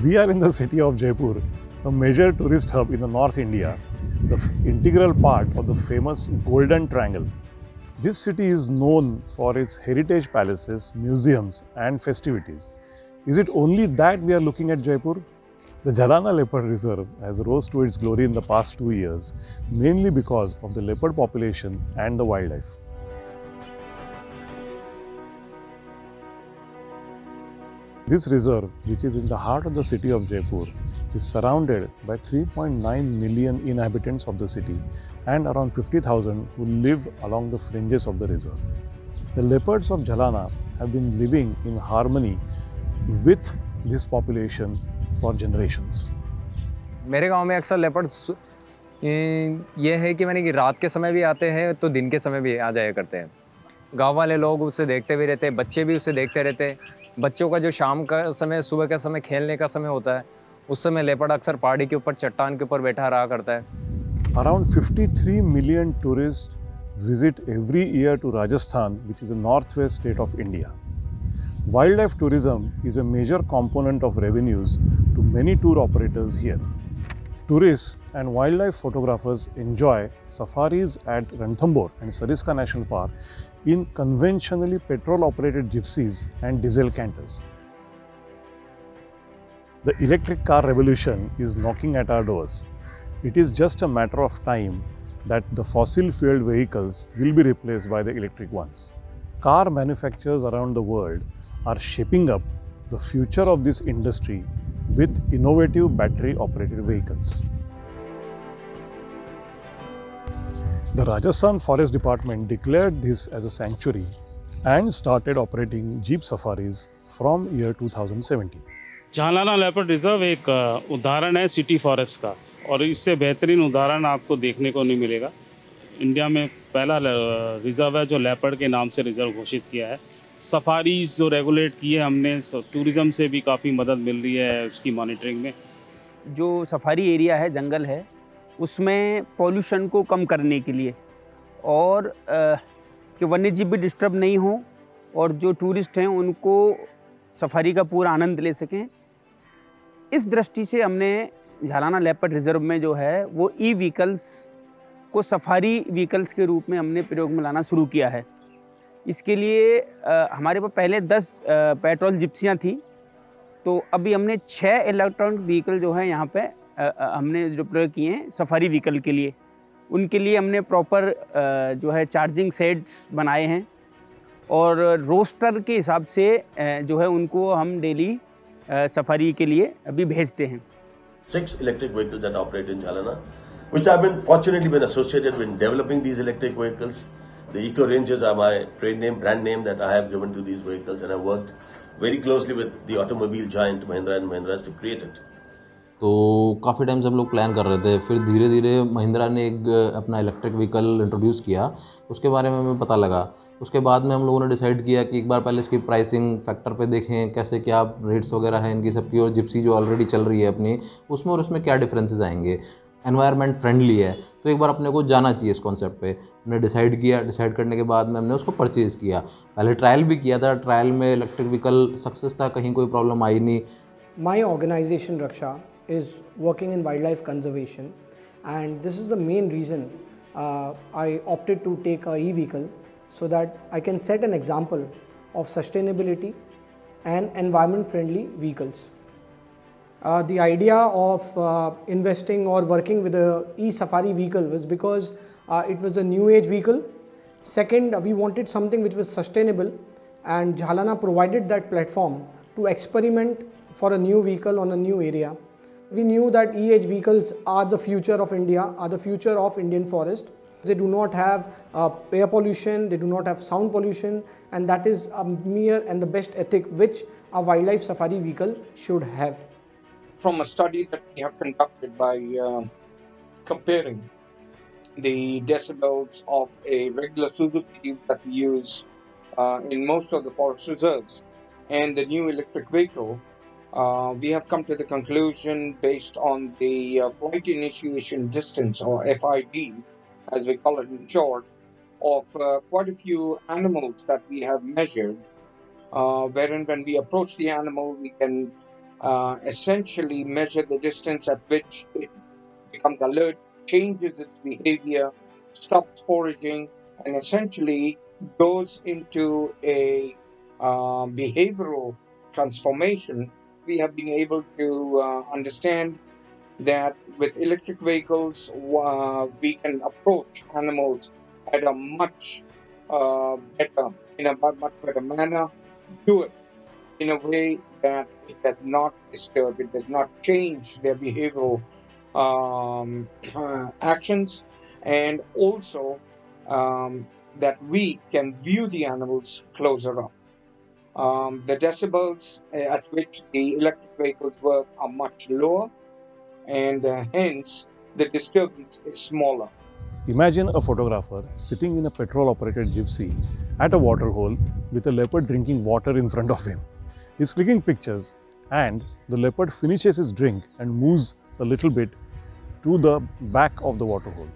We are in the city of Jaipur, a major tourist hub in the North India, the integral part of the famous Golden Triangle. This city is known for its heritage palaces, museums, and festivities. Is it only that we are looking at Jaipur? The Jhalana Leopard Reserve has rose to its glory in the past 2 years, mainly because of the leopard population and the wildlife. This reserve, which is in the heart of the city of Jaipur, is surrounded by 3.9 million inhabitants of the city and around 50,000 who live along the fringes of the reserve. The leopards of Jhalana have been living in harmony with this population for generations. मेरे गांव में अक्सर leopards ये है कि मैंने कि रात के समय भी आते हैं तो दिन के समय भी आ जाया करते हैं। गांव वाले लोग उसे देखते भी रहते हैं, बच्चे भी उसे देखते रहते हैं। बच्चों का जो शाम का समय, सुबह का समय खेलने का समय होता है, उस समय लेपर्ड अक्सर पहाड़ी के ऊपर, चट्टान के ऊपर बैठा रहा करता है। Around 53 million tourists visit every year to Rajasthan, which is a northwest state of India. Wildlife tourism is a major component of revenues to many tour operators here. Tourists and wildlife photographers enjoy safaris at Ranthambore and Sariska National Park in conventionally petrol-operated gypsies and diesel canters. The electric car revolution is knocking at our doors. It is just a matter of time that the fossil-fueled vehicles will be replaced by the electric ones. Car manufacturers around the world are shaping up the future of this industry with innovative battery-operated vehicles. The Rajasthan Forest Department declared this as a sanctuary and started operating jeep safaris from year 2017. Jhalana leopard reserve एक उदाहरण है city forest का, और इससे बेहतरीन उदाहरण आपको देखने को नहीं मिलेगा। इंडिया में पहला रिजर्व है जो लेपर्ड के नाम से रिजर्व घोषित किया है। सफारीज जो रेगुलेट की है हमने, टूरिज़्म से भी काफ़ी मदद मिल रही है उसकी मॉनिटरिंग में। जो सफारी एरिया है, जंगल है, उसमें पॉल्यूशन को कम करने के लिए और कि वन्यजीव भी डिस्टर्ब नहीं हो और जो टूरिस्ट हैं उनको सफारी का पूरा आनंद ले सकें, इस दृष्टि से हमने झालाना लेपर्ड रिजर्व में जो है वो ई व्हीकल्स को सफारी व्हीकल्स के रूप में हमने प्रयोग में लाना शुरू किया है। इसके लिए हमारे पास पहले 10 पेट्रोल जिप्सियाँ थी, तो अभी हमने 6 इलेक्ट्रॉनिक व्हीकल जो है यहाँ पे हमने जो प्रयोग किए हैं सफारी व्हीकल के लिए। उनके लिए हमने प्रॉपर जो है चार्जिंग सेट्स बनाए हैं और रोस्टर के हिसाब से जो है उनको हम डेली सफारी के लिए अभी भेजते हैं। 6 electric vehicles that operate in Jhalana, which I've been fortunately been associated with developing these electric vehicles. The Eco Rangers are my brand name that I have given to these vehicles, and I've worked very closely with the automobile giant Mahindra and Mahindra to create it. तो काफ़ी time से हम लोग plan कर रहे थे, फिर धीरे धीरे महिंद्रा ने एक अपना इलेक्ट्रिक व्हीकल इंट्रोड्यूस किया, उसके बारे में हमें पता लगा। उसके बाद में हम लोगों ने डिसाइड किया कि एक बार पहले इसकी प्राइसिंग फैक्टर पे देखें कैसे क्या रेट्स वगैरह हैं इनकी सबकी, और जिप्सी जो ऑलरेडी चल रही है अपनी उसमें और उसमें क्या डिफरेंसेस आएंगे। एनवायरनमेंट फ्रेंडली है तो एक बार अपने को जाना चाहिए इस कॉन्सेप्ट पे। हमने डिसाइड किया, डिसाइड करने के बाद में हमने उसको परचेज़ किया। पहले ट्रायल भी किया था, ट्रायल में इलेक्ट्रिक व्हीकल सक्सेस था, कहीं कोई प्रॉब्लम आई नहीं। My organization Raksha is working in wildlife conservation, and this is the main reason I opted to take a e-vehicle so that I can set an example of sustainability and environment friendly vehicles. The idea of investing or working with a e-safari vehicle was because it was a new age vehicle. Second, we wanted something which was sustainable, and Jhalana provided that platform to experiment for a new vehicle on a new area. We knew that EH vehicles are the future of India, are the future of Indian forest. They do not have air pollution, they do not have sound pollution, and that is a mere and the best ethic which a wildlife safari vehicle should have. From a study that we have conducted by comparing the decibels of a regular Suzuki Jeep that we use in most of the forest reserves and the new electric vehicle, we have come to the conclusion, based on the flight initiation distance, or FID as we call it in short, of quite a few animals that we have measured, wherein when we approach the animal we can essentially measure the distance at which it becomes alert, changes its behavior, stops foraging, and essentially goes into a behavioral transformation. We have been able to understand that with electric vehicles, we can approach animals at a much much better manner, do it in a way that it does not disturb, it does not change their behavioral actions, and also that we can view the animals closer up. The decibels at which the electric vehicles work are much lower, and hence the disturbance is smaller. Imagine a photographer sitting in a petrol-operated gypsy at a waterhole with a leopard drinking water in front of him. He's clicking pictures and the leopard finishes his drink and moves a little bit to the back of the waterhole.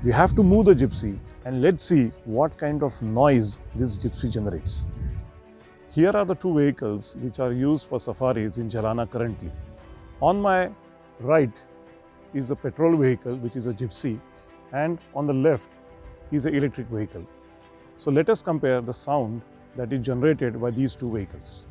We have to move the gypsy and let's see what kind of noise this gypsy generates. Here are the two vehicles which are used for safaris in Jhalana currently. On my right is a petrol vehicle which is a gypsy, and on the left is an electric vehicle. So let us compare the sound that is generated by these two vehicles.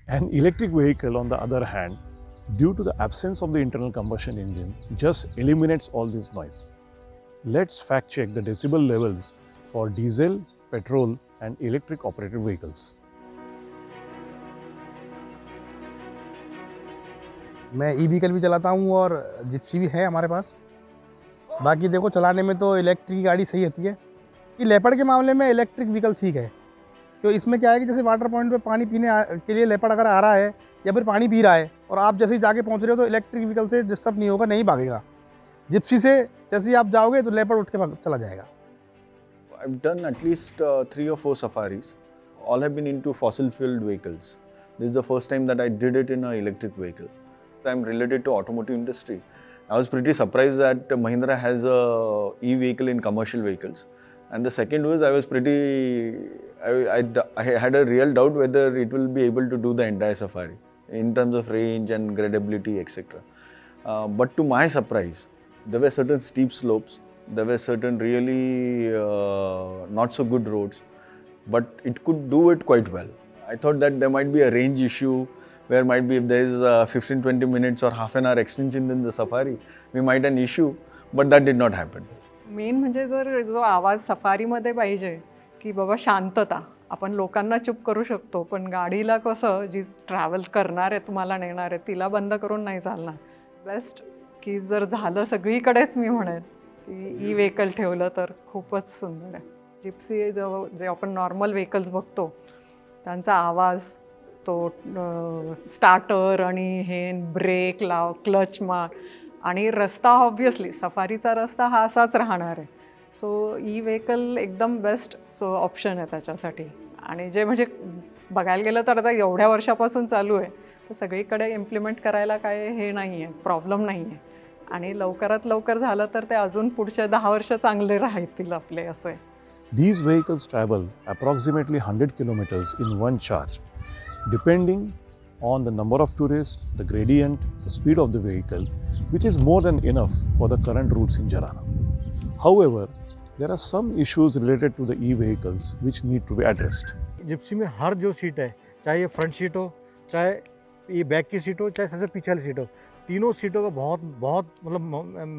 An electric vehicle, on the other hand, due to the absence of the internal combustion engine, just eliminates all this noise. Let's fact check the decibel levels for diesel, petrol and electric operated vehicles. मैं e vehicle भी चलाता हूँ और Gypsy भी है हमारे पास। बाकी देखो चलाने में तो इलेक्ट्रिक गाड़ी सही होती है। ये लेपर्ड के मामले में इलेक्ट्रिक व्हीकल ठीक है, तो इसमें क्या है कि जैसे वाटर पॉइंट पे पानी पीने के लिए लेपर्ड अगर आ रहा है या फिर पानी पी रहा है और आप जैसे ही जाके पहुँच रहे हो तो इलेक्ट्रिक व्हीकल से डिस्टर्ब नहीं होगा, नहीं भागेगा। जिप्सी से जैसे ही आप जाओगे तो लेपर्ड उठ के चला जाएगा। I've done at least 3 or 4 safaris. All have been into fossil-fueled vehicles. This is the first time that I did it in an electric vehicle. I'm related to automotive industry. I was pretty surprised that Mahindra has a e-vehicle in commercial vehicles. And the second was I had a real doubt whether it will be able to do the entire safari in terms of range and gradability, etc. But to my surprise, there were certain steep slopes, there were certain really not so good roads, but it could do it quite well. I thought that there might be a range issue where might be if there is 15-20 minutes or half an hour extension in the safari, we might an issue, but that did not happen. Main म्हणजे जर जो आवाज सफारीमध्ये पाहिजे की बाबा शांतता, आपण लोकांना चुप करू शकतो, पण गाडीला कसं जी ट्रॅव्हल करणार आहे तुम्हाला नेणार आहे तिला बंद करून नाही चालणार. बेस्ट की जर झालं सगळीकडेच मी म्हणेन की ई व्हेकल ठेवलं तर खूपच सुंदर आहे. जिप्सी जे आपण नॉर्मल व्हेकल्स बघतो त्यांचा आवाज, तो स्टार्टर आणि हे ब्रेक लाव, क्लच मार आणि रस्ता ऑब्व्हियसली सफारीचा रस्ता हा असाच राहणार आहे. सो ई व्हेकल एकदम बेस्ट ऑप्शन आहे त्याच्यासाठी. आणि जे म्हणजे बघायला गेलं तर आता एवढ्या वर्षापासून चालू आहे तर सगळीकडे इम्प्लिमेंट करायला काय हे नाही आहे, प्रॉब्लेम नाही आहे. आणि लवकरात लवकर झालं तर ते अजून पुढचे 10 वर्ष चांगले राहतील आपले असं आहे. These vehicles travel approximately 100 kilometers in one charge, depending on the number of tourists, the gradient, the speed of the vehicle, which is more than enough for the current routes in Jhalana. However, there are some issues related to the e-vehicles which need to be addressed. Gypsy में हर जो seat है, चाहे ये front seat हो, चाहे ये back की seat हो, चाहे सबसे पीछे वाली सीट हो, तीनों सीटों का बहुत बहुत मतलब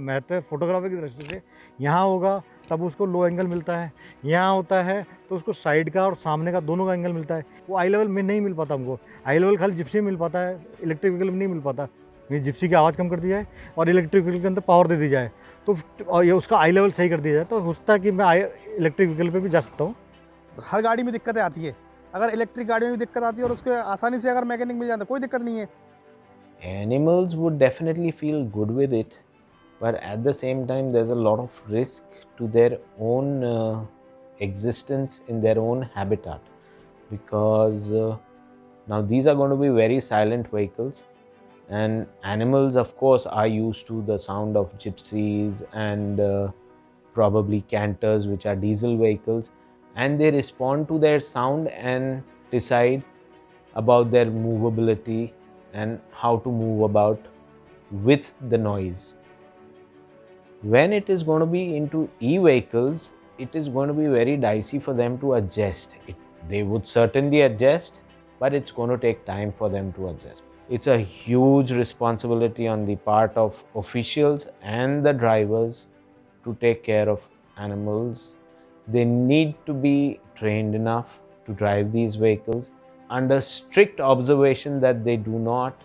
महत्व है फोटोग्राफी की दृष्टि से। यहाँ होगा तब उसको लो एंगल मिलता है, यहाँ होता है तो उसको साइड का और सामने का दोनों का एंगल मिलता है। वो आई लेवल में नहीं मिल पाता हमको, आई लेवल खाली जिप्सी में मिल पाता है, इलेक्ट्रिक व्हीकल में नहीं मिल पाता। ये जिप्सी की आवाज़ कम कर दी जाए और इलेक्ट्रिक व्हीकल के अंदर पावर दे दी जाए तो और ये उसका आई लेवल सही कर दिया जाए तो होता है कि मैं इलेक्ट्रिक व्हीकल पे भी जा सकता हूँ। हर गाड़ी में दिक्कतें आती है, अगर इलेक्ट्रिक गाड़ी में भी दिक्कत आती है और उसके आसानी से अगर मैकेनिक मिल जाता कोई दिक्कत नहीं है। Animals would definitely feel good with it, but at the same time there's a lot of risk to their own existence in their own habitat, because now these are going to be very silent vehicles, and animals of course are used to the sound of gypsies and probably canters, which are diesel vehicles, and they respond to their sound and decide about their movability and how to move about with the noise. When it is going to be into e-vehicles, it is going to be very dicey for them to adjust. They would certainly adjust, but it's going to take time for them to adjust. It's a huge responsibility on the part of officials and the drivers to take care of animals. They need to be trained enough to drive these vehicles under strict observation that they do not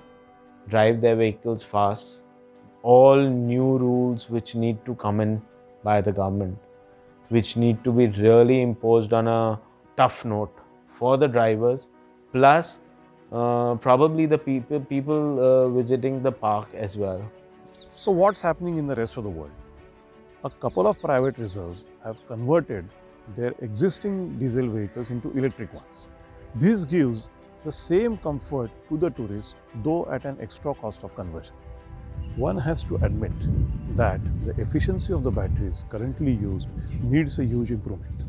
drive their vehicles fast. All new rules which need to come in by the government, which need to be really imposed on a tough note for the drivers, plus probably the people visiting the park as well. So what's happening in the rest of the world? A couple of private reserves have converted their existing diesel vehicles into electric ones. This gives the same comfort to the tourist, though at an extra cost of conversion. One has to admit that the efficiency of the batteries currently used needs a huge improvement.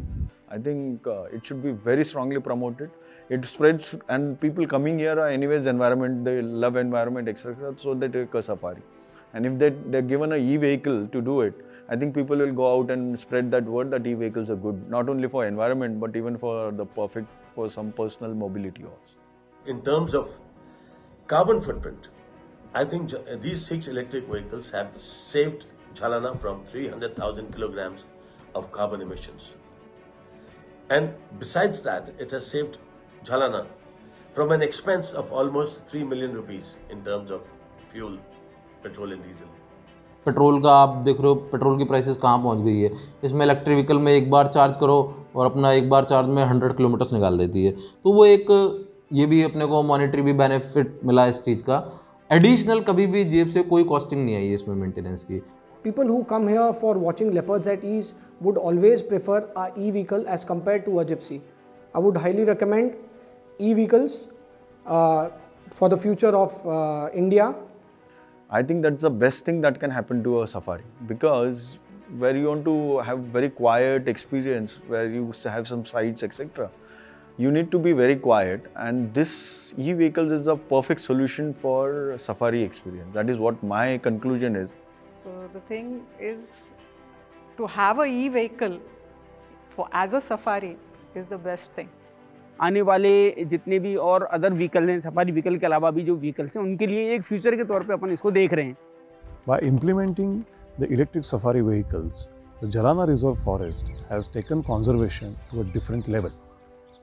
I think it should be very strongly promoted. It spreads, and people coming here are anyways environment, they love environment, etc. So they take a safari. And if they're given an e-vehicle to do it, I think people will go out and spread that word that e-vehicles are good, not only for environment, but even for some personal mobility also. In terms of carbon footprint, I think these 6 electric vehicles have saved Jhalana from 300,000 kilograms of carbon emissions. And besides that, it has saved Jhalana from an expense of almost 3 million rupees in terms of fuel, petrol and diesel. Petrol का आप देख रहे हो, petrol की prices कहाँ पहुँच गई है। इसमें इलेक्ट्रिक व्हीकल में एक बार चार्ज करो और अपना एक बार चार्ज में 100 किलोमीटर्स निकाल देती है। तो वो एक ये भी अपने को मॉनेटरी भी बेनिफिट मिला इस चीज़ का। एडिशनल कभी भी जेब से कोई कॉस्टिंग नहीं आई है इसमें मेंटेनेंस की। People who come here for watching leopards at ease would always prefer a e-vehicle as compared to a gypsy. I would highly recommend e-vehicles for the future of India. I think that's the best thing that can happen to a safari, because where you want to have very quiet experience, where you have some sights, etc., you need to be very quiet, and this e-vehicles is a perfect solution for safari experience. That is what my conclusion is. So the thing is, to have a e-vehicle as a safari is the best thing. आने वाले जितने भी और other vehicle हैं, safari vehicle के अलावा भी जो व्हीकल्स हैं, उनके लिए एक फ्यूचर के तौर पे अपन इसको देख रहे हैं। By implementing the electric safari vehicles, the Jhalana Reserve Forest has taken conservation to a different level.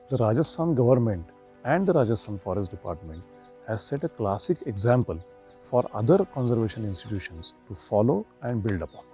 The Rajasthan government and the Rajasthan Forest Department has set a classic example for other conservation institutions to follow and build upon.